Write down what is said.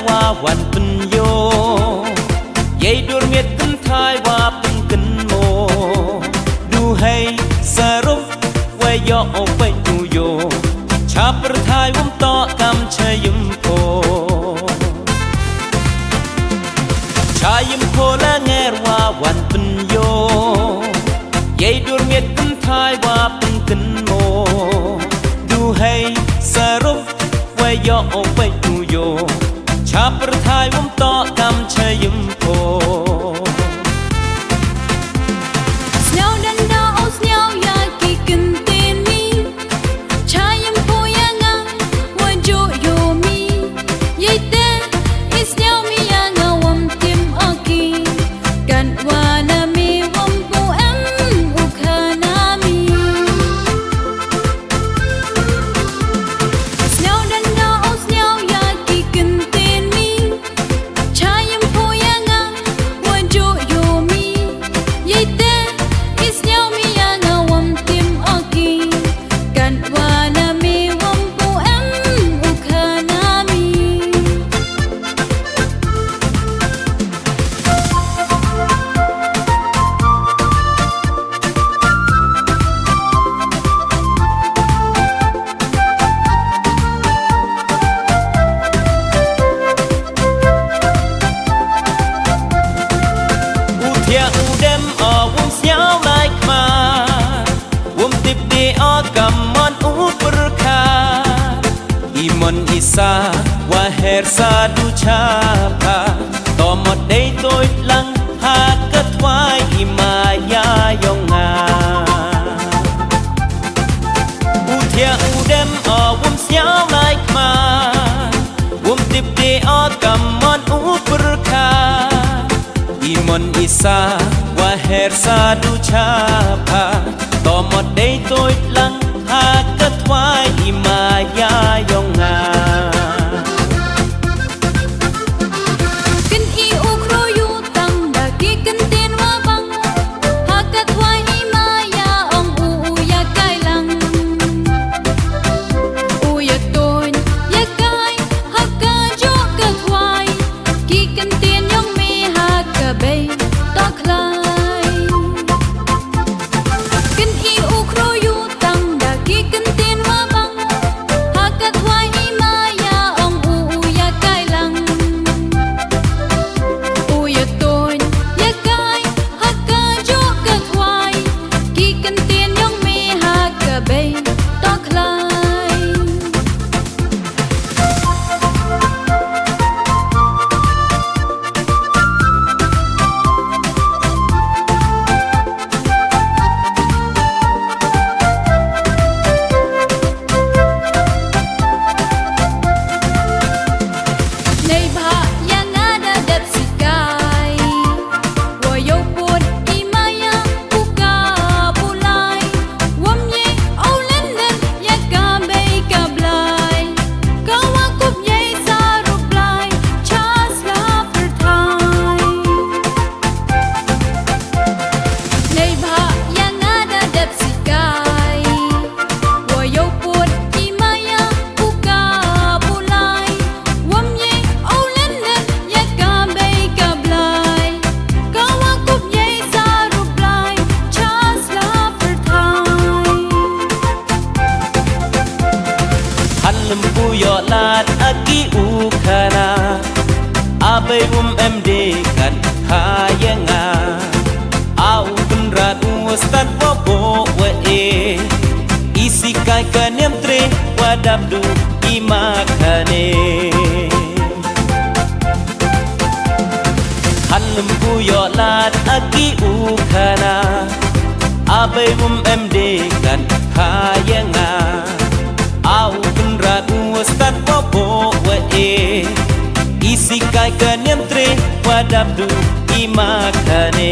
ว่าวันเป็นโยยัยดูเมียกันทายว่าเป็นกันโมดูให้สรุปว่ายอเอาไปดูโยชาประทายวุ้มต่อกำชายิมโพชายิมโพและแงว่าวันเป็นโยยัยดูเมียกันทายว่าเป็นกันโมดูให้สรุปว่ายอเอาไปดูโยชาประทายวุ้มต่อกำชายิมโพอิสาว่าเฮรซาดูชาพาต่อหมดได้ตัวหลังหากกระทวายอิมายายองงาอุเทียอุเดมอวุมเสียวไลค์มาวุมติบดีออกำมันอุปรคาอิมอนอิสาว่าเฮรซาดูชาพาต่อหมดได้ตัวหลังหากกระทวายอิมายายองงาYolat aki ukana abai MD kan hayanga au kunrat ustad bobo we isi kai kanem tre wadabdu imakane hanum ku yolat aki ukana abai MD kan hayanga au kunrat ustad bobo we isi kai kanem tre wadabdu imakane